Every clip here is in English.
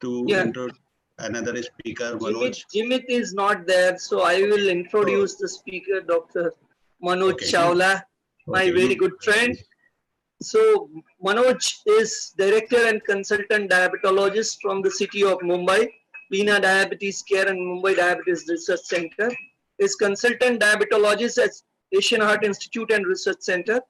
to introduce another speaker, Manoj. Jimit is not there, so I will introduce the speaker, Dr. Manoj Chawla, my very good friend. So Manoj is director and consultant diabetologist from the city of Mumbai, Bina Diabetes Care and Mumbai Diabetes Research Center. Is consultant diabetologist at Asian Heart Institute and Research Center,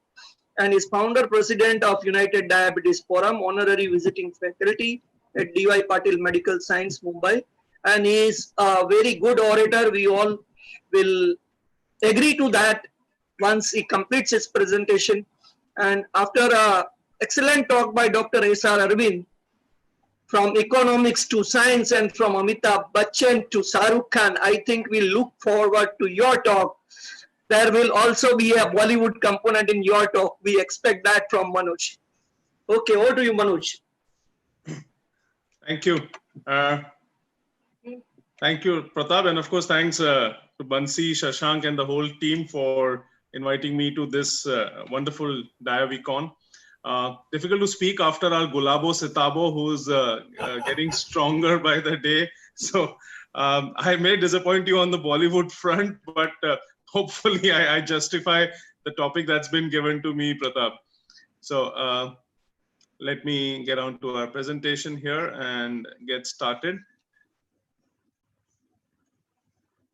and is founder president of United Diabetes Forum, honorary visiting faculty at DY Patil Medical Science, Mumbai, and he is a very good orator. We all will agree to that once he completes his presentation. And after a excellent talk by Dr. S.R. Arvind, from economics to science and from Amitabh Bachchan to Shahrukh Khan, I think we look forward to your talk. There will also be a Bollywood component in your talk. We expect that from Manoj. Okay, over to you, Manoj. Thank you. Thank you, Pratap. And of course, thanks to Bansi, Shashank, and the whole team for inviting me to this wonderful Diavicon. Difficult to speak after our Gulabo Sitabo, who's getting stronger by the day. So I may disappoint you on the Bollywood front, but hopefully I justify the topic that's been given to me, Pratap. So let me get on to our presentation here and get started.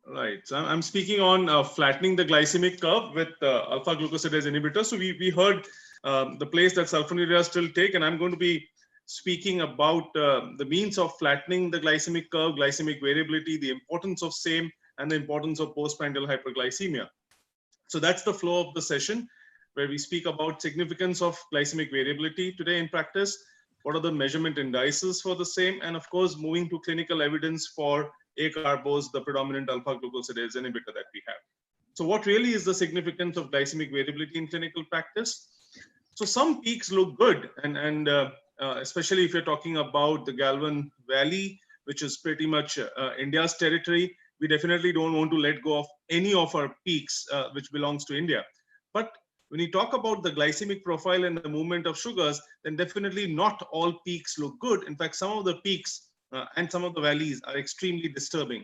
Right, so I'm speaking on flattening the glycemic curve with alpha glucosidase inhibitors. So we heard the place that sulfonylureas still take, and I'm going to be speaking about the means of flattening the glycemic curve, glycemic variability, the importance of same, and the importance of postprandial hyperglycemia. So that's the flow of the session, where we speak about significance of glycemic variability today in practice, what are the measurement indices for the same, and of course, moving to clinical evidence for acarbose, the predominant alpha glucosidase inhibitor that we have. So what really is the significance of glycemic variability in clinical practice? So some peaks look good, and especially if you're talking about the Galvan Valley, which is pretty much India's territory, we definitely don't want to let go of any of our peaks, which belongs to India. But when you talk about the glycemic profile and the movement of sugars, then definitely not all peaks look good. In fact, some of the peaks and some of the valleys are extremely disturbing.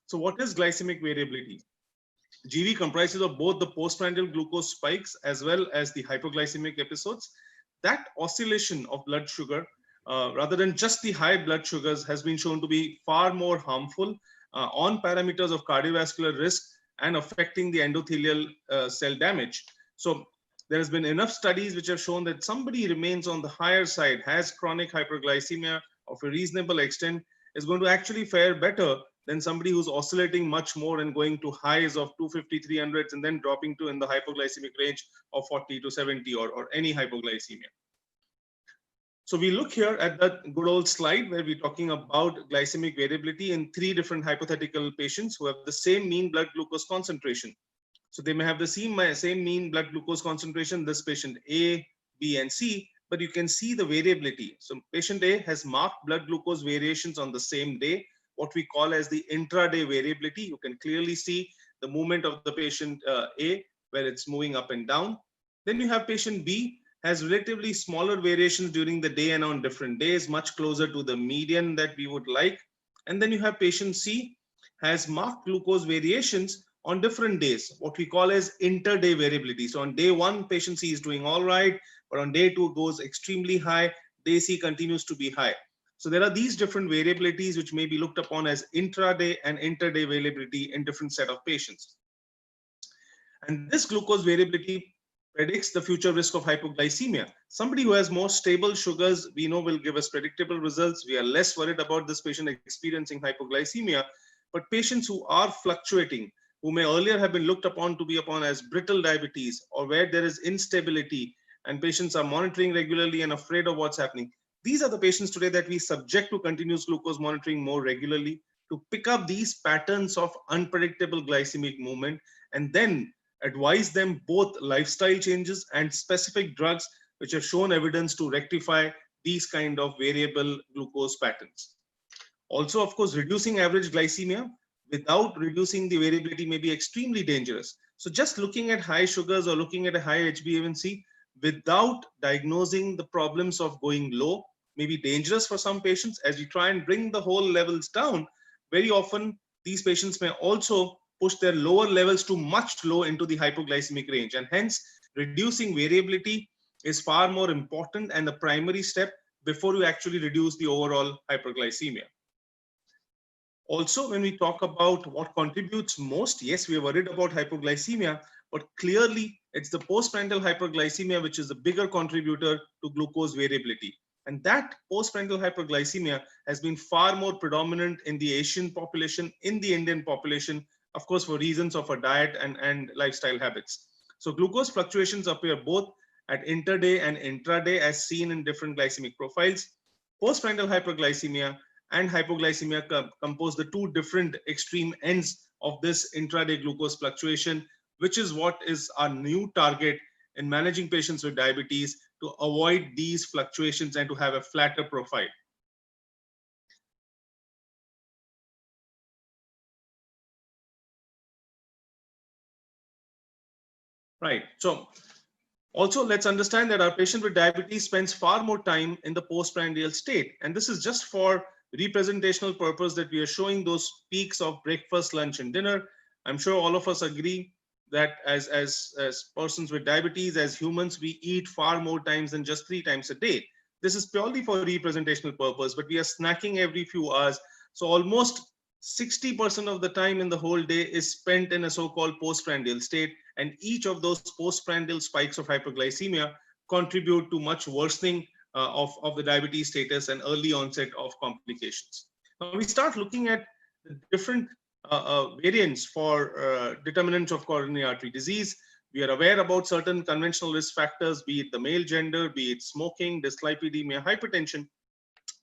So what is glycemic variability? GV comprises of both the postprandial glucose spikes as well as the hypoglycemic episodes. That oscillation of blood sugar, rather than just the high blood sugars, has been shown to be far more harmful on parameters of cardiovascular risk and affecting the endothelial cell damage. So there has been enough studies which have shown that somebody remains on the higher side, has chronic hyperglycemia of a reasonable extent, is going to actually fare better than somebody who's oscillating much more and going to highs of 250, 300s and then dropping to in the hypoglycemic range of 40 to 70 or any hypoglycemia. So we look here at that good old slide where we're talking about glycemic variability in 3 different hypothetical patients who have the same mean blood glucose concentration. So they may have the same mean blood glucose concentration, this patient A, B, and C, but you can see the variability. So patient A has marked blood glucose variations on the same day, what we call as the intraday variability. You can clearly see the movement of the patient A, where it's moving up and down. Then you have patient B, has relatively smaller variations during the day and on different days, much closer to the median that we would like. And then you have patient C, has marked glucose variations on different days, what we call as inter-day variability. So on day 1, patient C is doing all right, but on day 2 goes extremely high, day C continues to be high. So there are these different variabilities which may be looked upon as intraday and inter-day variability in different set of patients. And this glucose variability predicts the future risk of hypoglycemia. Somebody who has more stable sugars, we know will give us predictable results. We are less worried about this patient experiencing hypoglycemia, but patients who are fluctuating, who may earlier have been looked upon to be upon as brittle diabetes, or where there is instability and patients are monitoring regularly and afraid of what's happening. These are the patients today that we subject to continuous glucose monitoring more regularly to pick up these patterns of unpredictable glycemic movement, and then advise them both lifestyle changes and specific drugs which have shown evidence to rectify these kind of variable glucose patterns. Also, of course, reducing average glycemia without reducing the variability may be extremely dangerous. So just looking at high sugars or looking at a high HbA1c without diagnosing the problems of going low may be dangerous for some patients. As we try and bring the whole levels down, very often these patients may also push their lower levels to much low into the hypoglycemic range, and hence reducing variability is far more important and the primary step before you actually reduce the overall hyperglycemia. Also, when we talk about what contributes most, yes, we are worried about hypoglycemia, but clearly it's the postprandial hyperglycemia which is the bigger contributor to glucose variability. And that postprandial hyperglycemia has been far more predominant in the Asian population, in the Indian population, of course, for reasons of a diet and lifestyle habits. So glucose fluctuations appear both at interday and intraday as seen in different glycemic profiles. Postprandial hyperglycemia and hypoglycemia compose the two different extreme ends of this intraday glucose fluctuation, which is what is our new target in managing patients with diabetes, to avoid these fluctuations and to have a flatter profile. Right. So also, let's understand that our patient with diabetes spends far more time in the postprandial state. And this is just for representational purpose that we are showing those peaks of breakfast, lunch, and dinner. I'm sure all of us agree that as persons with diabetes, as humans, we eat far more times than just 3 times a day. This is purely for representational purpose, but we are snacking every few hours. So almost 60% of the time in the whole day is spent in a so-called postprandial state, and each of those postprandial spikes of hyperglycemia contribute to much worsening of the diabetes status and early onset of complications. Now we start looking at the different variants for determinants of coronary artery disease. We are aware about certain conventional risk factors, be it the male gender, be it smoking, dyslipidemia, hypertension,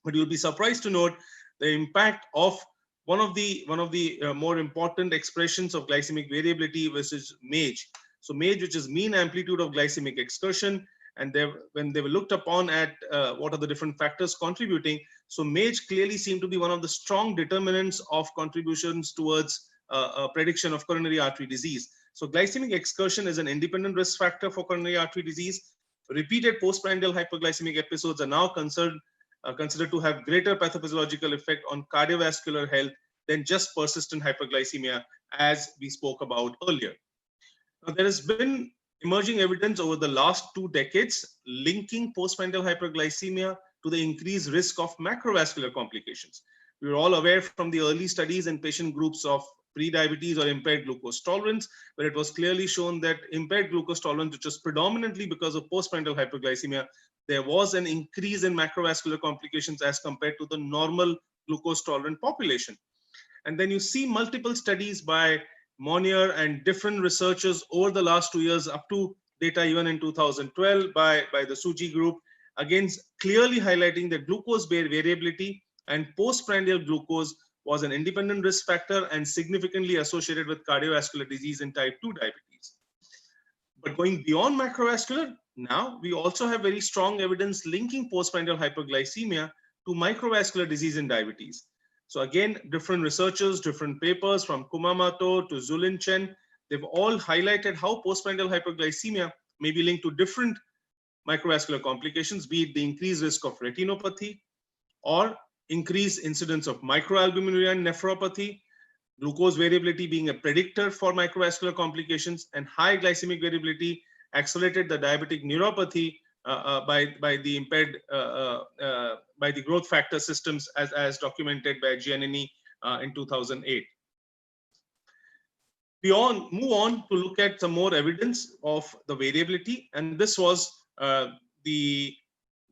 but you'll be surprised to note the impact of one of the more important expressions of glycemic variability, which is MAGE. So MAGE, which is mean amplitude of glycemic excursion, and when they were looked upon at what are the different factors contributing, so MAGE clearly seemed to be one of the strong determinants of contributions towards prediction of coronary artery disease. So glycemic excursion is an independent risk factor for coronary artery disease. Repeated postprandial hyperglycemic episodes are now considered to have greater pathophysiological effect on cardiovascular health than just persistent hyperglycemia, as we spoke about earlier. Now, there has been emerging evidence over the last 2 decades linking postprandial hyperglycemia to the increased risk of macrovascular complications. We are all aware from the early studies in patient groups of pre-diabetes or impaired glucose tolerance, where it was clearly shown that impaired glucose tolerance, which was predominantly because of postprandial hyperglycemia, there was an increase in macrovascular complications as compared to the normal glucose tolerant population. And then you see multiple studies by Monnier and different researchers over the last 2 years, up to data even in 2012 by the Suji group, again clearly highlighting that glucose variability and postprandial glucose was an independent risk factor and significantly associated with cardiovascular disease in type 2 diabetes. But going beyond macrovascular, now we also have very strong evidence linking postprandial hyperglycemia to microvascular disease in diabetes. So again, different researchers, different papers from Kumamoto to Zulin Chen, they've all highlighted how postprandial hyperglycemia may be linked to different microvascular complications, be it the increased risk of retinopathy or increased incidence of microalbuminuria and nephropathy, glucose variability being a predictor for microvascular complications, and high glycemic variability accelerated the diabetic neuropathy by the impaired by the growth factor systems as documented by Giannini in 2008. We move on to look at some more evidence of the variability, and this was the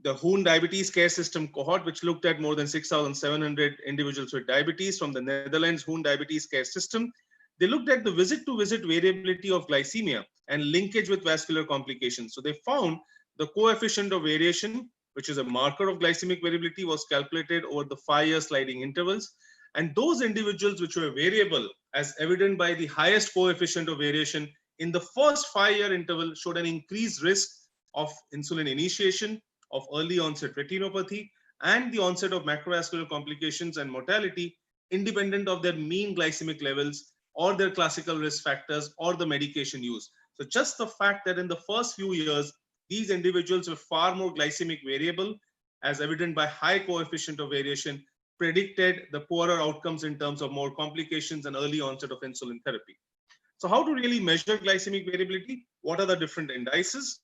Hoon Diabetes Care System cohort, which looked at more than 6,700 individuals with diabetes from the Netherlands Hoon Diabetes Care System. They looked at the visit-to-visit variability of glycemia and linkage with vascular complications. So they found the coefficient of variation, which is a marker of glycemic variability, was calculated over the 5-year sliding intervals. And those individuals which were variable, as evident by the highest coefficient of variation in the first 5-year interval, showed an increased risk of insulin initiation, of early onset retinopathy, and the onset of macrovascular complications and mortality, independent of their mean glycemic levels or their classical risk factors or the medication use. So just the fact that in the first few years, these individuals were far more glycemic variable as evident by high coefficient of variation, predicted the poorer outcomes in terms of more complications and early onset of insulin therapy. So how to really measure glycemic variability? What are the different indices?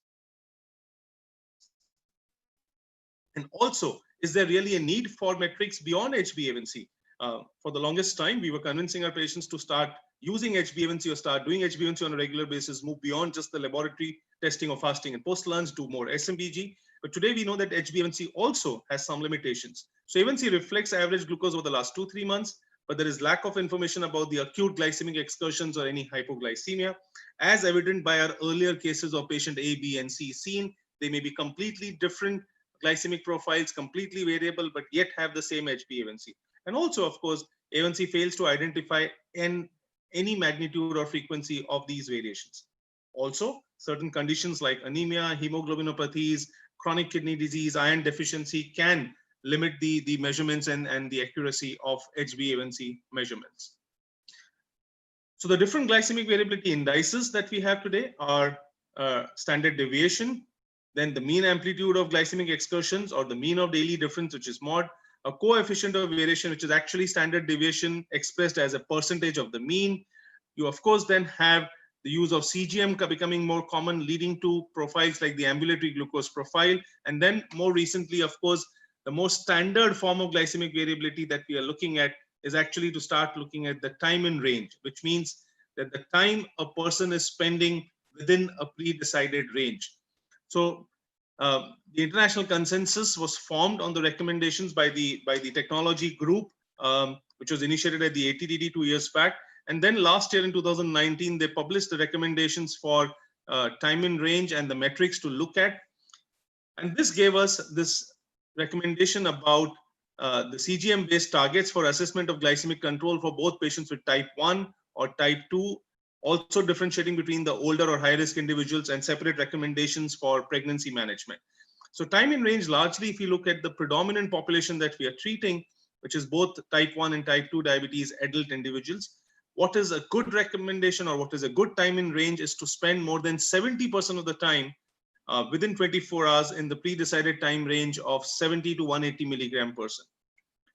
And also, is there really a need for metrics beyond HbA1c? For the longest time, we were convincing our patients to start using HbA1c or start doing HbA1c on a regular basis, move beyond just the laboratory testing of fasting and post-lunch, do more SMBG. But today we know that HbA1c also has some limitations. So A1c reflects average glucose over the last 2-3 months, but there is lack of information about the acute glycemic excursions or any hypoglycemia, as evident by our earlier cases of patient A, B, and C seen. They may be completely different glycemic profiles, completely variable, but yet have the same HbA1c. And also, of course, A1c fails to identify any magnitude or frequency of these variations. Also, certain conditions like anemia, hemoglobinopathies, chronic kidney disease, iron deficiency can limit the measurements and the accuracy of HbA1c measurements. So the different glycemic variability indices that we have today are standard deviation, then the mean amplitude of glycemic excursions or the mean of daily difference, which is mod, a coefficient of variation, which is actually standard deviation expressed as a percentage of the mean. You, of course, then have the use of CGM becoming more common, leading to profiles like the ambulatory glucose profile. And then more recently, of course, the most standard form of glycemic variability that we are looking at is actually to start looking at the time in range, which means that the time a person is spending within a pre-decided range. So the international consensus was formed on the recommendations by the technology group, which was initiated at the ATTD 2 years back. And then last year in 2019, they published the recommendations for time in range and the metrics to look at. And this gave us this recommendation about the CGM-based targets for assessment of glycemic control for both patients with type 1 or type 2, also differentiating between the older or high-risk individuals, and separate recommendations for pregnancy management. So time in range, largely, if you look at the predominant population that we are treating, which is both type 1 and type 2 diabetes adult individuals, what is a good recommendation or what is a good time in range is to spend more than 70% of the time within 24 hours in the pre-decided time range of 70 to 180 milligram person.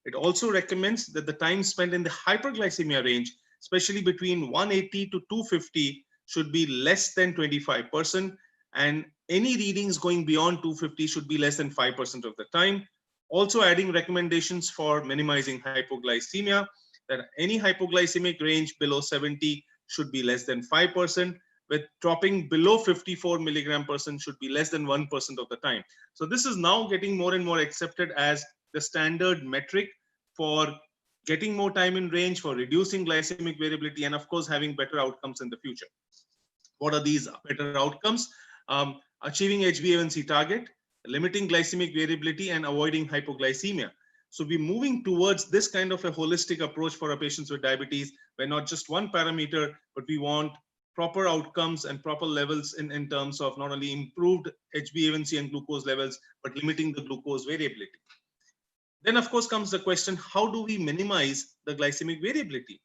It also recommends that the time spent in the hyperglycemia range, especially between 180 to 250, should be less than 25%, and any readings going beyond 250 should be less than 5% of the time. Also adding recommendations for minimizing hypoglycemia, that any hypoglycemic range below 70 should be less than 5%, with dropping below 54 milligram person should be less than 1% of the time. So this is now getting more and more accepted as the standard metric for getting more time in range, for reducing glycemic variability, and of course, having better outcomes in the future. What are these better outcomes? Achieving HbA1c target, limiting glycemic variability, and avoiding hypoglycemia. So we're moving towards this kind of a holistic approach for our patients with diabetes, where not just one parameter, but we want proper outcomes and proper levels in terms of not only improved HbA1c and glucose levels, but limiting the glucose variability. Then, of course, comes the question, how do we minimize the glycemic variability?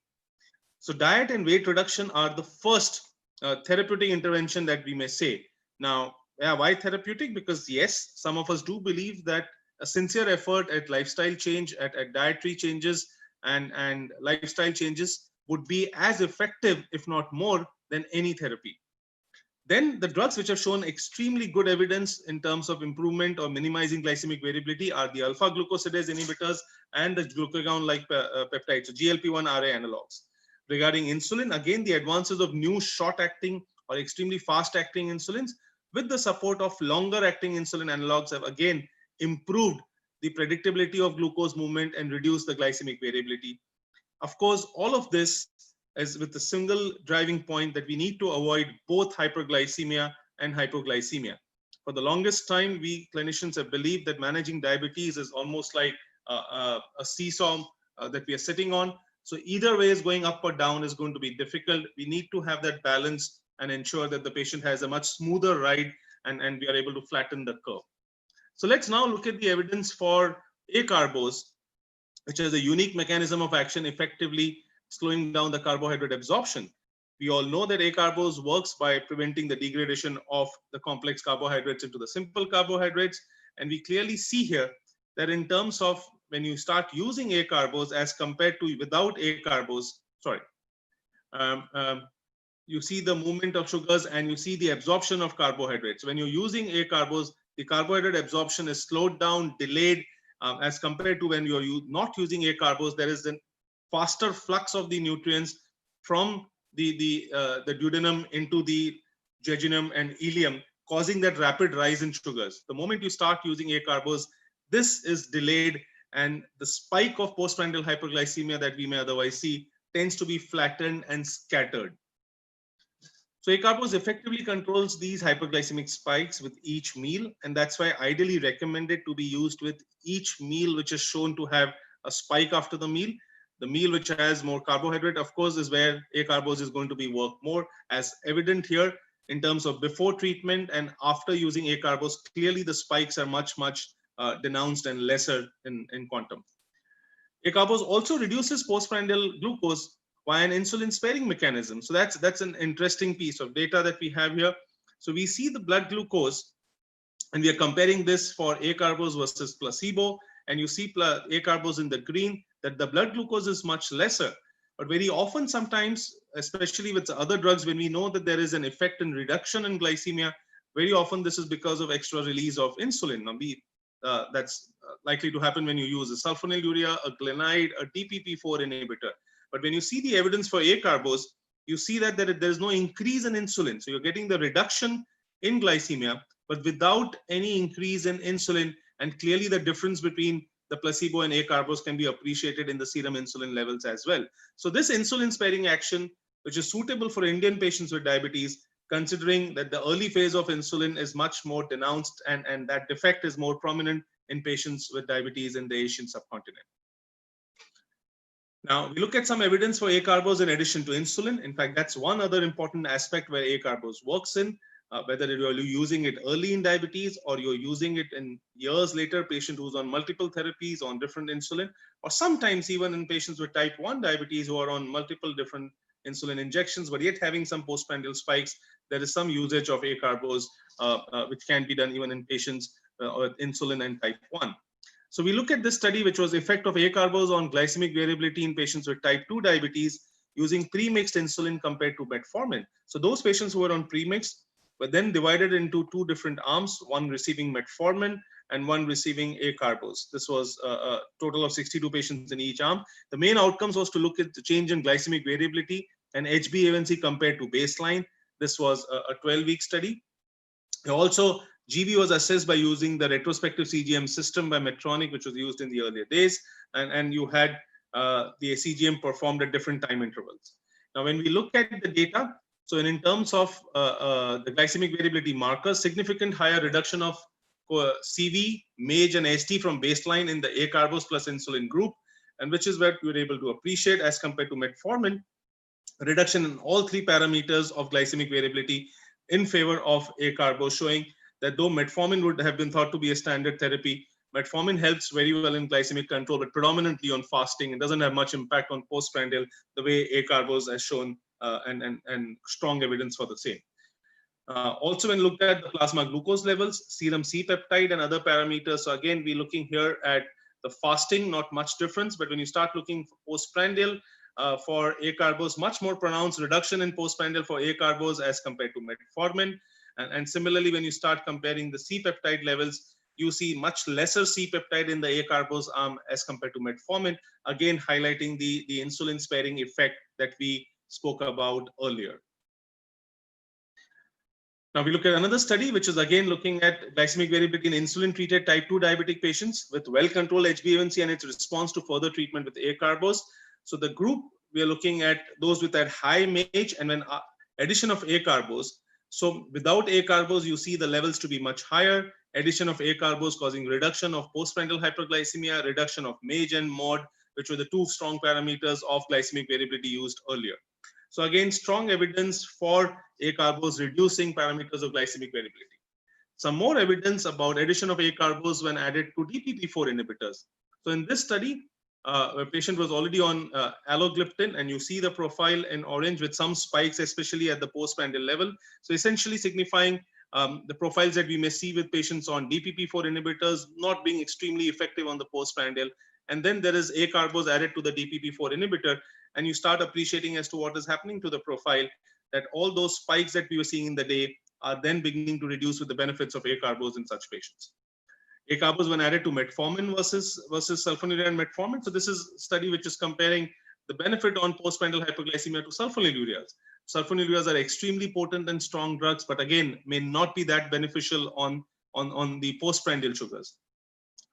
So diet and weight reduction are the first therapeutic intervention that we may say. Now, why therapeutic? Because yes, some of us do believe that a sincere effort at lifestyle change, at dietary changes and lifestyle changes would be as effective, if not more, than any therapy. Then the drugs which have shown extremely good evidence in terms of improvement or minimizing glycemic variability are the alpha glucosidase inhibitors and the glucagon-like peptides, so GLP-1 RA analogs. Regarding insulin, again, the advances of new short-acting or extremely fast-acting insulins with the support of longer-acting insulin analogs have again improved the predictability of glucose movement and reduced the glycemic variability. Of course, all of this is with the single driving point that we need to avoid both hyperglycemia and hypoglycemia. For the longest time, we clinicians have believed that managing diabetes is almost like a seesaw that we are sitting on. So either way is going up or down is going to be difficult. We need to have that balance and ensure that the patient has a much smoother ride and we are able to flatten the curve. So let's now look at the evidence for acarbose, which has a unique mechanism of action effectively slowing down the carbohydrate absorption. We all know that acarbose works by preventing the degradation of the complex carbohydrates into the simple carbohydrates. And we clearly see here that in terms of when you start using acarbose as compared to without acarbose, sorry, you see the movement of sugars and you see the absorption of carbohydrates. When you're using acarbose, the carbohydrate absorption is slowed down, delayed, as compared to when you're not using acarbose. There is a faster flux of the nutrients from the duodenum into the jejunum and ileum, causing that rapid rise in sugars. The moment you start using acarbose, this is delayed, and the spike of postprandial hyperglycemia that we may otherwise see tends to be flattened and scattered. So acarbose effectively controls these hyperglycemic spikes with each meal, and that's why ideally recommended to be used with each meal which is shown to have a spike after the meal. The meal which has more carbohydrate, of course, is where acarbose is going to be worked more, as evident here in terms of before treatment and after using acarbose. Clearly the spikes are much denounced and lesser in quantum. Acarbose also reduces postprandial glucose via an insulin sparing mechanism. So that's an interesting piece of data that we have here. So we see the blood glucose, and we are comparing this for acarbose versus placebo, and you see acarbose in the green, that the blood glucose is much lesser. But very often, sometimes, especially with other drugs, when we know that there is an effect in reduction in glycemia, very often this is because of extra release of insulin. Now, that's likely to happen when you use a sulfonylurea, a glenide, a DPP4 inhibitor. But when you see the evidence for acarbose, you see that there is no increase in insulin. So you're getting the reduction in glycemia, but without any increase in insulin. And clearly the difference between the placebo and acarbose can be appreciated in the serum insulin levels as well. So this insulin sparing action, which is suitable for Indian patients with diabetes, considering that the early phase of insulin is much more denounced and that defect is more prominent in patients with diabetes in the Asian subcontinent. Now, we look at some evidence for acarbose in addition to insulin. In fact, that's one other important aspect where acarbose works in, whether you're using it early in diabetes or you're using it in years later, patient who's on multiple therapies on different insulin, or sometimes even in patients with type 1 diabetes who are on multiple different insulin injections, but yet having some postprandial spikes, there is some usage of acarbose, which can be done even in patients with insulin and type 1. So we look at this study, which was effect of acarbose on glycemic variability in patients with type 2 diabetes using pre-mixed insulin compared to metformin. So those patients who were on pre-mixed were then divided into two different arms, one receiving metformin and one receiving acarbose. This was a total of 62 patients in each arm. The main outcomes was to look at the change in glycemic variability and HbA1c compared to baseline. This was a 12-week study. Also, GB was assessed by using the retrospective CGM system by Medtronic, which was used in the earlier days, and you had the CGM performed at different time intervals. Now, when we look at the data, so in terms of the glycemic variability markers, significant higher reduction of CV, MAGE, and ST from baseline in the acarbose plus insulin group, and which is what we were able to appreciate as compared to metformin, reduction in all three parameters of glycemic variability in favor of acarbose, showing that though metformin would have been thought to be a standard therapy, metformin helps very well in glycemic control, but predominantly on fasting and doesn't have much impact on postprandial, the way acarbose has shown and strong evidence for the same. Also, when looked at the plasma glucose levels, serum C-peptide and other parameters. So again, we're looking here at the fasting, not much difference, but when you start looking for postprandial for acarbose, much more pronounced reduction in postprandial for acarbose as compared to metformin. And similarly, when you start comparing the C-peptide levels, you see much lesser C-peptide in the acarbose arm as compared to metformin, again highlighting the insulin sparing effect that we spoke about earlier. Now we look at another study, which is again looking at glycemic variability in insulin-treated type 2 diabetic patients with well-controlled HbA1c and its response to further treatment with acarbose. So the group, we are looking at those with that high MAGE and then addition of acarbose. So without acarbose, you see the levels to be much higher. Addition of acarbose causing reduction of postprandial hyperglycemia, reduction of MAGE and MOD, which were the two strong parameters of glycemic variability used earlier. So again, strong evidence for acarbose reducing parameters of glycemic variability. Some more evidence about addition of acarbose when added to DPP4 inhibitors. So in this study, a patient was already on allogliptin, and you see the profile in orange with some spikes, especially at the postprandial level. So essentially signifying the profiles that we may see with patients on DPP-4 inhibitors not being extremely effective on the postprandial. And then there is acarbose added to the DPP-4 inhibitor, and you start appreciating as to what is happening to the profile, that all those spikes that we were seeing in the day are then beginning to reduce with the benefits of acarbose in such patients. Acarbose when added to metformin versus sulfonylurea and metformin. So this is a study which is comparing the benefit on postprandial hyperglycemia to sulfonylureas. Sulfonylureas are extremely potent and strong drugs, but again, may not be that beneficial on the postprandial sugars.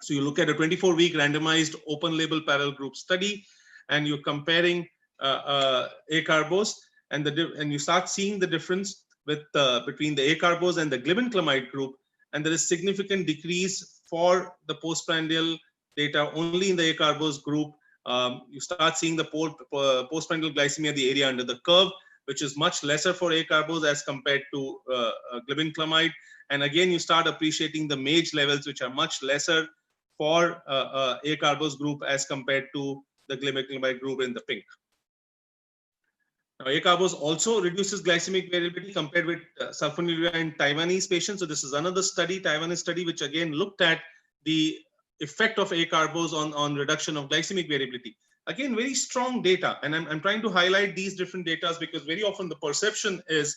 So you look at a 24-week randomized open label parallel group study, and you're comparing acarbose, and you start seeing the difference with between the acarbose and the glibenclamide group, and there is significant decrease for the postprandial data only in the acarbose group. You start seeing the postprandial glycemia, the area under the curve, which is much lesser for acarbose as compared to glibenclamide. And again, you start appreciating the MAGE levels, which are much lesser for acarbose group as compared to the glibenclamide group in the pink. Now, acarbose also reduces glycemic variability compared with sulfonylurea in Taiwanese patients. So this is another study, Taiwanese study, which again looked at the effect of acarbose on reduction of glycemic variability. Again, very strong data. And I'm trying to highlight these different data because very often the perception is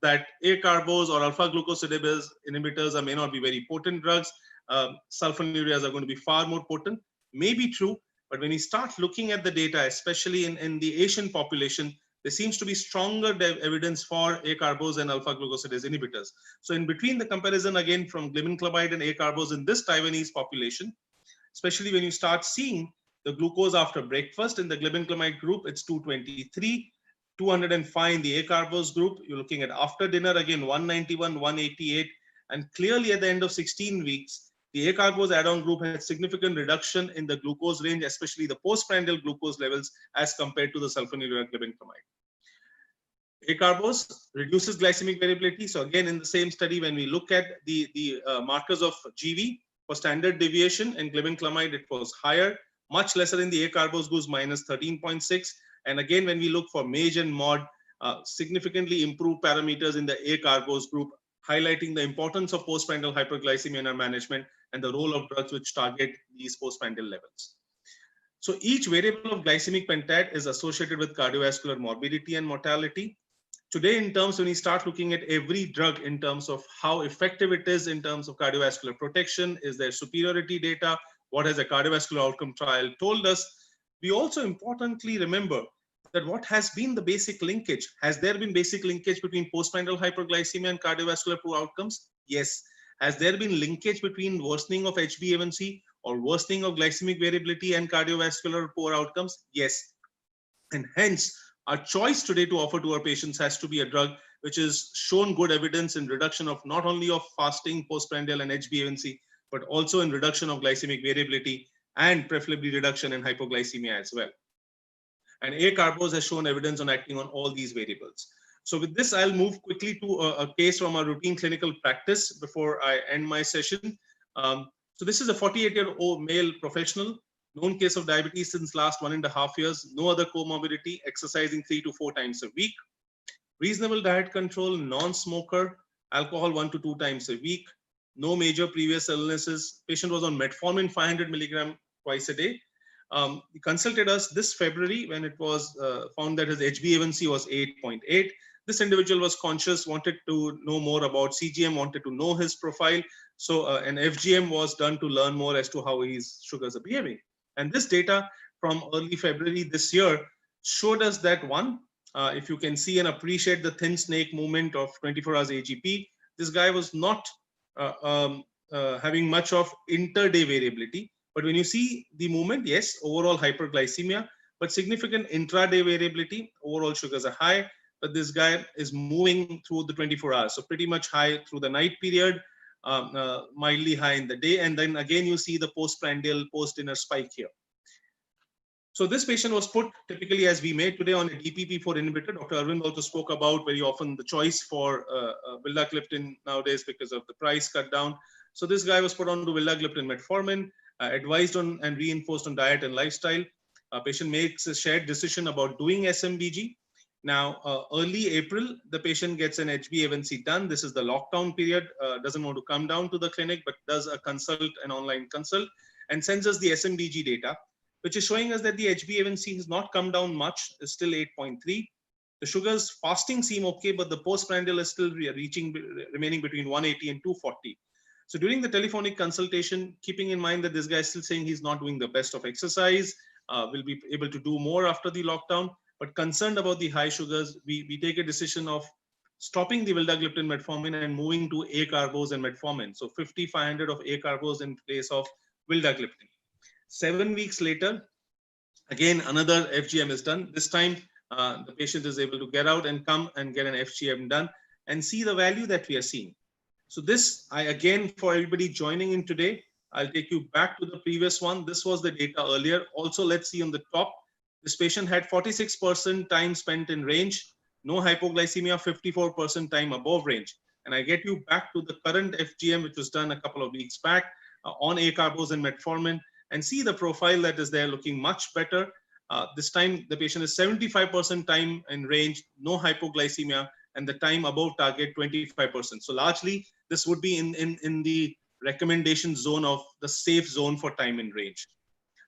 that acarbose or alpha-glucosidase inhibitors may not be very potent drugs. Sulfonylureas are going to be far more potent. May be true, but when you start looking at the data, especially in the Asian population, there seems to be stronger evidence for acarbose and alpha-glucosidase inhibitors. So in between the comparison again from glibenclamide and acarbose in this Taiwanese population, especially when you start seeing the glucose after breakfast in the glibenclamide group, it's 223, 205 in the acarbose group. You're looking at after dinner again 191, 188, and clearly at the end of 16 weeks, the acarbose add-on group had significant reduction in the glucose range, especially the postprandial glucose levels as compared to the sulfonylurea glibenclamide. Acarbose reduces glycemic variability. So again, in the same study, when we look at the markers of GV for standard deviation in glibenclamide, it was higher, much lesser in the acarbose group, minus 13.6. And again, when we look for MAGE and MOD, significantly improved parameters in the acarbose group, highlighting the importance of postprandial hyperglycemia in our management and the role of drugs which target these postprandial levels. So each variable of glycemic pentaid is associated with cardiovascular morbidity and mortality. Today, in terms when we start looking at every drug in terms of how effective it is in terms of cardiovascular protection, is there superiority data, what has a cardiovascular outcome trial told us, we also importantly remember that what has been the basic linkage. Has there been basic linkage between postprandial hyperglycemia and cardiovascular poor outcomes? Yes. Has there been linkage between worsening of HbA1c or worsening of glycemic variability and cardiovascular poor outcomes? Yes. And hence, our choice today to offer to our patients has to be a drug which has shown good evidence in reduction of not only of fasting, postprandial and HbA1c, but also in reduction of glycemic variability and preferably reduction in hypoglycemia as well. And acarbose has shown evidence on acting on all these variables. So with this, I'll move quickly to a case from our routine clinical practice before I end my session. So this is a 48-year-old male professional, known case of diabetes since last 1.5 years, no other comorbidity, exercising 3 to 4 times a week, reasonable diet control, non-smoker, alcohol 1 to 2 times a week, no major previous illnesses. Patient was on metformin 500 milligram twice a day. He consulted us this February when it was found that his HbA1c was 8.8. This individual was conscious, wanted to know more about CGM, wanted to know his profile. So an FGM was done to learn more as to how his sugars are behaving. And this data from early February this year showed us that one, if you can see and appreciate the thin snake movement of 24 hours AGP, this guy was not having much of inter-day variability. But when you see the movement, yes, overall hyperglycemia, but significant intraday variability, overall sugars are high, but this guy is moving through the 24 hours. So pretty much high through the night period, mildly high in the day. And then again, you see the postprandial post-dinner spike here. So this patient was put typically as we made today on a DPP-4 inhibitor. Dr. Arvind also spoke about very often the choice for vildagliptin nowadays because of the price cut down. So this guy was put on to vildagliptin metformin, advised on and reinforced on diet and lifestyle. Patient makes a shared decision about doing SMBG. Now, early April, the patient gets an HbA1c done. This is the lockdown period, doesn't want to come down to the clinic, but does a consult, an online consult, and sends us the SMDG data, which is showing us that the HbA1c has not come down much, is still 8.3. The sugars fasting seem okay, but the postprandial is still remaining between 180 and 240. So during the telephonic consultation, keeping in mind that this guy is still saying he's not doing the best of exercise, will be able to do more after the lockdown, but concerned about the high sugars, we take a decision of stopping the vildagliptin metformin and moving to acarbose and metformin. So 50-500 of acarbose in place of vildagliptin. 7 weeks later, again, another FGM is done. This time, the patient is able to get out and come and get an FGM done and see the value that we are seeing. So this, again, for everybody joining in today, I'll take you back to the previous one. This was the data earlier. Also, let's see on the top, this patient had 46% time spent in range, no hypoglycemia, 54% time above range. And I get you back to the current FGM, which was done a couple of weeks back on acarbose and metformin, and see the profile that is there looking much better. This time, the patient is 75% time in range, no hypoglycemia, and the time above target 25%. So largely, this would be in the recommendation zone of the safe zone for time in range.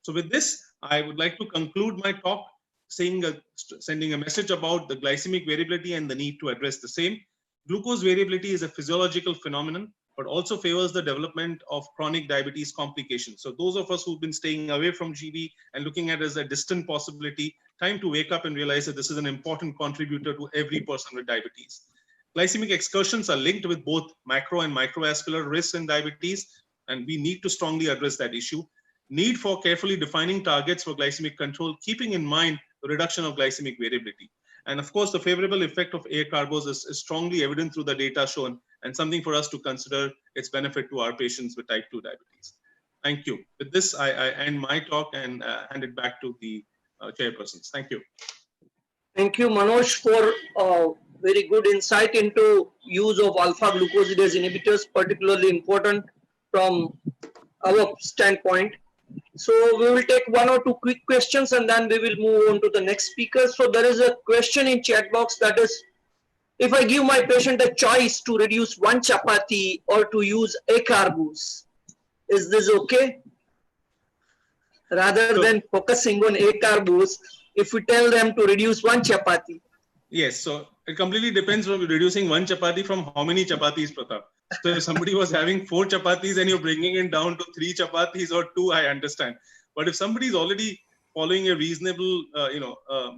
So with this, I would like to conclude my talk sending a message about the glycemic variability and the need to address the same. Glucose variability is a physiological phenomenon, but also favors the development of chronic diabetes complications. So those of us who've been staying away from GB and looking at it as a distant possibility, time to wake up and realize that this is an important contributor to every person with diabetes. Glycemic excursions are linked with both macro and microvascular risks in diabetes, and we need to strongly address that issue. Need for carefully defining targets for glycemic control, keeping in mind the reduction of glycemic variability. And of course, the favorable effect of acarbose is strongly evident through the data shown, and something for us to consider its benefit to our patients with type 2 diabetes. Thank you. With this, I end my talk and hand it back to the chairpersons. Thank you. Thank you, Manoj, for very good insight into use of alpha glucosidase inhibitors, particularly important from our standpoint. So we will take one or two quick questions and then we will move on to the next speaker. So there is a question in chat box that is, if I give my patient a choice to reduce one chapati or to use acarbose, is this okay? Rather than focusing on acarbose, if we tell them to reduce one chapati. Yes, so it completely depends on reducing one chapati from how many chapatis, Pratap. So if somebody was having 4 chapatis and you're bringing it down to 3 chapatis or 2, I understand. But if somebody is already following a reasonable,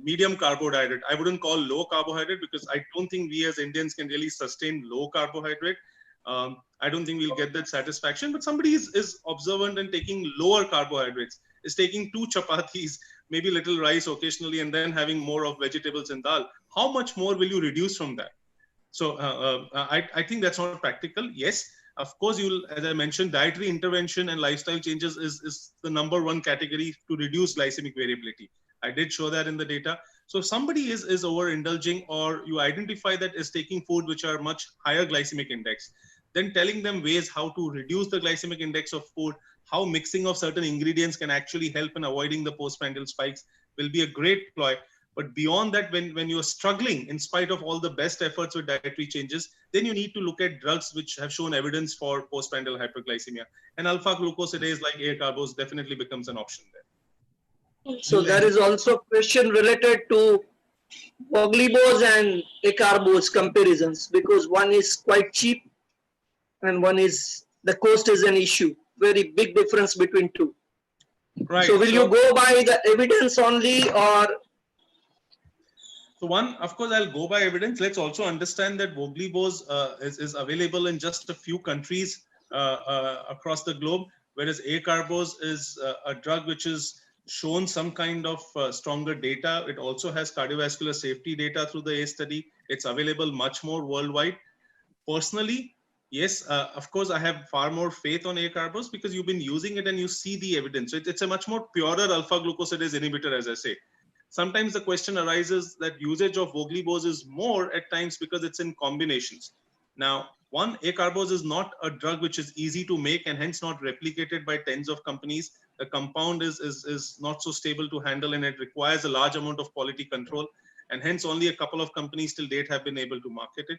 medium carbohydrate, I wouldn't call low carbohydrate because I don't think we as Indians can really sustain low carbohydrate. I don't think we'll get that satisfaction. But somebody is observant and taking lower carbohydrates, is taking 2 chapatis, maybe little rice occasionally, and then having more of vegetables and dal. How much more will you reduce from that? So I think that's not practical. Yes, of course, as I mentioned, dietary intervention and lifestyle changes is the #1 category to reduce glycemic variability. I did show that in the data. So if somebody is overindulging, or you identify that is taking food which are much higher glycemic index, then telling them ways how to reduce the glycemic index of food, how mixing of certain ingredients can actually help in avoiding the postprandial spikes will be a great ploy. But beyond that, when you're struggling, in spite of all the best efforts with dietary changes, then you need to look at drugs which have shown evidence for postprandial hyperglycemia. And alpha glucosidase like acarbose definitely becomes an option there. So there is also a question related to voglibose and acarbose comparisons, because one is quite cheap and one is, the cost is an issue. Very big difference between two. Right. So will you go by the evidence only, or? So one, of course, I'll go by evidence. Let's also understand that voglibose is available in just a few countries across the globe, whereas acarbose is a drug which is shown some kind of stronger data. It also has cardiovascular safety data through the A study. It's available much more worldwide. Personally, yes, of course, I have far more faith on acarbose because you've been using it and you see the evidence. So it's a much more purer alpha glucosidase inhibitor, as I say. Sometimes the question arises that usage of voglibose is more at times because it's in combinations. Now, one, acarbose is not a drug which is easy to make and hence not replicated by tens of companies. The compound is not so stable to handle and it requires a large amount of quality control. and hence only a couple of companies till date have been able to market it.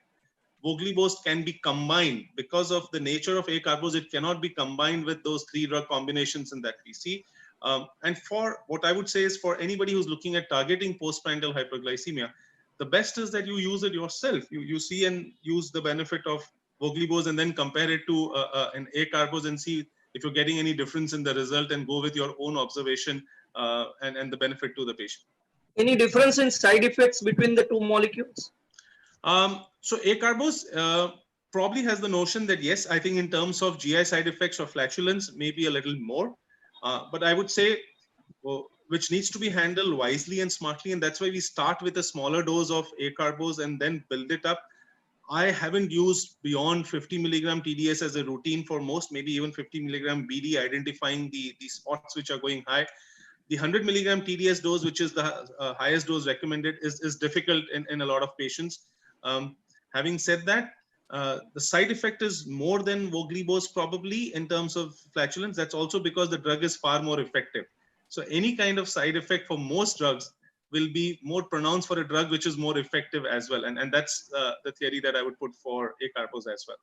Voglibose can be combined because of the nature of acarbose. It cannot be combined with those 3 drug combinations in that we see. And for what I would say is, for anybody who's looking at targeting postprandial hyperglycemia, the best is that you use it yourself. You see and use the benefit of Voglibose and then compare it to an acarbose and see if you're getting any difference in the result, and go with your own observation and the benefit to the patient. Any difference in side effects between the 2 molecules? So acarbose probably has the notion that, yes, I think in terms of GI side effects or flatulence, maybe a little more. But I would say, which needs to be handled wisely and smartly. And that's why we start with a smaller dose of acarbose and then build it up. I haven't used beyond 50 milligram TDS as a routine for most, maybe even 50 milligram BD, identifying the spots which are going high. The 100 milligram TDS dose, which is the highest dose recommended, is difficult in a lot of patients. Having said that, the side effect is more than Voglibose probably in terms of flatulence. That's also because the drug is far more effective. So any kind of side effect for most drugs will be more pronounced for a drug which is more effective as well. And that's the theory that I would put for acarbose as well.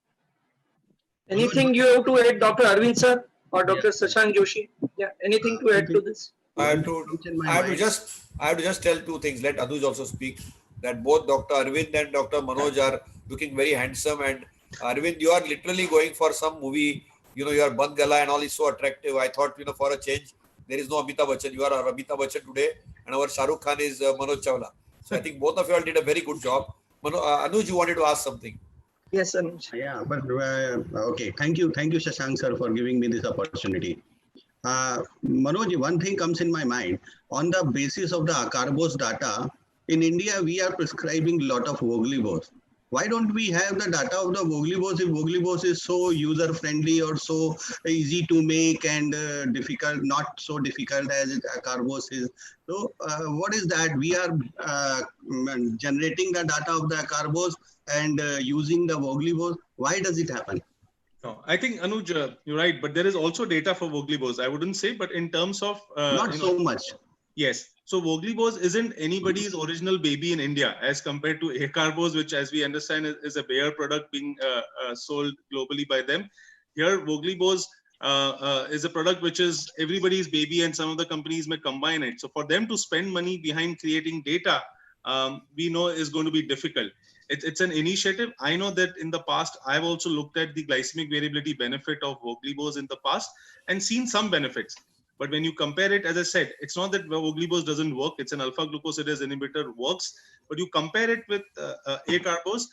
Anything you have to add, Dr. Arvind sir or Dr. Shashank Joshi? Yeah, anything to add to this? I have to just tell 2 things. Let Anuj also speak. That both Dr. Arvind and Dr. Manoj are looking very handsome, and Arvind, you are literally going for some movie. Your Band Gala and all is so attractive. I thought, for a change, there is no Amitabh Bachchan. You are our Amitabh Bachchan today, and our Shah Rukh Khan is Manoj Chawla. So I think both of you all did a very good job. Anuj, you wanted to ask something? Yes, Anuj. Yeah, but okay. Thank you, Shashank sir, for giving me this opportunity. Manoj, one thing comes in my mind. On the basis of the acarbose data, in India, we are prescribing a lot of Voglibose. Why don't we have the data of the Voglibose if Voglibose is so user-friendly or so easy to make and difficult, not so difficult as acarbose is? So what is that? We are generating the data of the acarbose and using the Voglibose. Why does it happen? No, I think, Anuj, you're right, but there is also data for Voglibose. I wouldn't say, but in terms of... not so much. Yes. So Voglibose isn't anybody's original baby in India as compared to acarbose, which, as we understand, is a Bayer product being sold globally by them. Here, Voglibose is a product which is everybody's baby, and some of the companies may combine it. So for them to spend money behind creating data, we know is going to be difficult. It's an initiative. I know that in the past, I've also looked at the glycemic variability benefit of Voglibose in the past and seen some benefits. But when you compare it, as I said, it's not that Voglibose doesn't work. It's an alpha glucosidase inhibitor, works. But you compare it with acarbose,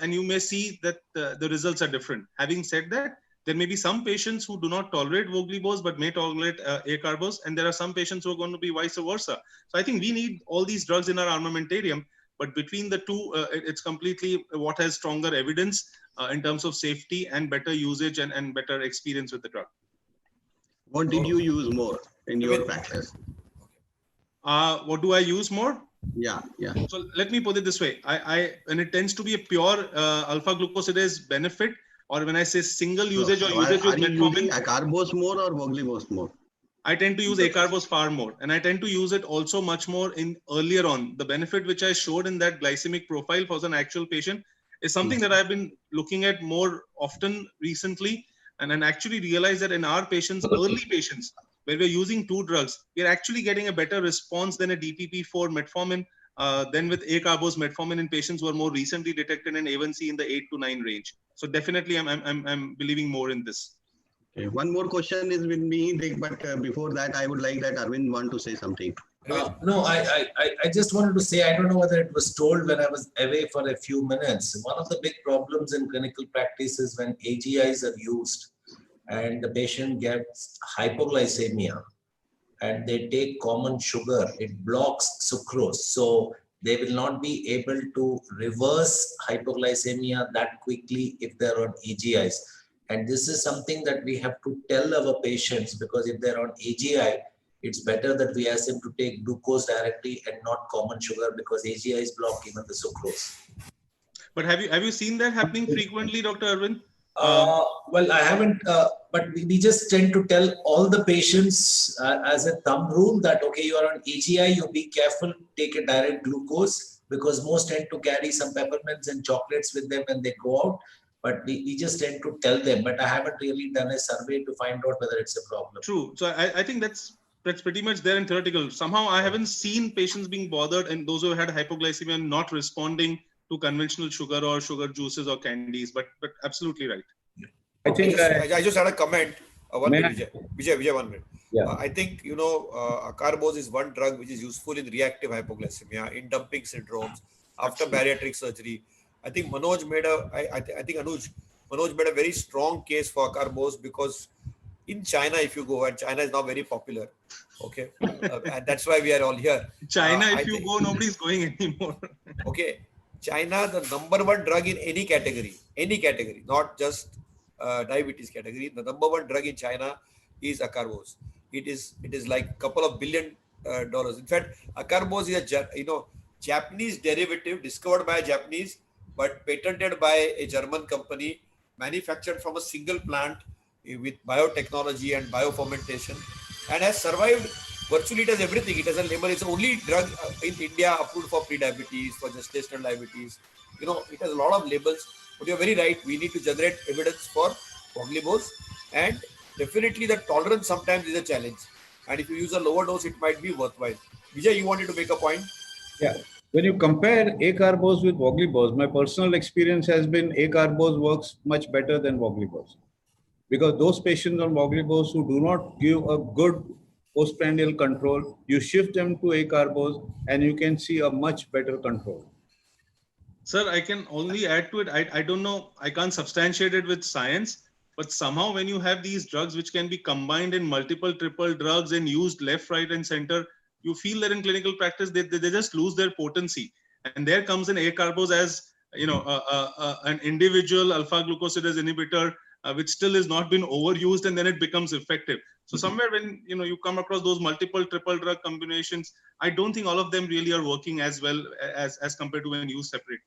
and you may see that the results are different. Having said that, there may be some patients who do not tolerate Voglibose but may tolerate acarbose, and there are some patients who are going to be vice versa. So I think we need all these drugs in our armamentarium. But between the two, it's completely what has stronger evidence in terms of safety and better usage and better experience with the drug. What did you use more in your practice? What do I use more? Yeah. So let me put it this way. When it tends to be a pure alpha glucosidase benefit, or when I say single usage or usage with metformin, acarbose more or Voglibose more? I tend to use acarbose far more, and I tend to use it also much more in earlier on. The benefit which I showed in that glycemic profile for an actual patient is something that I've been looking at more often recently, and actually realized that in our patients, early patients, where we're using 2 drugs, we're actually getting a better response than a DPP-4 metformin than with acarbose metformin in patients who are more recently detected in A1C in the 8 to 9 range. So definitely, I'm believing more in this. Okay. One more question is with me, but before that, I would like that Arvind want to say something. No, I just wanted to say, I don't know whether it was told when I was away for a few minutes. One of the big problems in clinical practice is when AGIs are used and the patient gets hypoglycemia and they take common sugar, it blocks sucrose. So they will not be able to reverse hypoglycemia that quickly if they're on AGIs. And this is something that we have to tell our patients, because if they're on AGI, it's better that we ask them to take glucose directly and not common sugar, because AGIs block even the sucrose. But have you seen that happening frequently, Dr. Arvind? Well, I haven't, but we just tend to tell all the patients as a thumb rule that, okay, you are on AGI, you be careful, take a direct glucose, because most tend to carry some peppermints and chocolates with them when they go out. But we just tend to tell them, but I haven't really done a survey to find out whether it's a problem. True. So I think that's pretty much there in theoretical. Somehow I haven't seen patients being bothered and those who had hypoglycemia not responding to conventional sugar or sugar juices or candies, but absolutely right. I think I just had a comment. One minute, Vijay, 1 minute. Yeah. I think, acarbose is one drug which is useful in reactive hypoglycemia, in dumping syndromes, after bariatric surgery. I think Manoj made I think Manoj made a very strong case for acarbose, because in China, if you go, and China is now very popular, okay, and that's why we are all here. China, if you go, nobody's going anymore. Okay, China, the #1 drug in any category, not just diabetes category. The #1 drug in China is acarbose. It is like a couple of $billion. In fact, acarbose is a Japanese derivative discovered by a Japanese, but patented by a German company, manufactured from a single plant with biotechnology and biofermentation, and has survived. Virtually, it has everything. It has a label. It's the only drug in India approved for pre-diabetes, for gestational diabetes. It has a lot of labels. But you're very right. We need to generate evidence for voglibose, and definitely the tolerance sometimes is a challenge. And if you use a lower dose, it might be worthwhile. Vijay, you wanted to make a point? Yeah. When you compare acarbose with voglibose, my personal experience has been acarbose works much better than voglibose, because those patients on voglibose who do not give a good postprandial control, you shift them to acarbose and you can see a much better control. Sir, I can only add to it. I don't know. I can't substantiate it with science, but somehow when you have these drugs which can be combined in multiple triple drugs and used left, right, and center, you feel that in clinical practice they just lose their potency. And there comes an acarbose as an individual alpha glucosidase inhibitor, which still has not been overused, and then it becomes effective. So somewhere when you come across those multiple triple drug combinations, I don't think all of them really are working as well as compared to when used separately.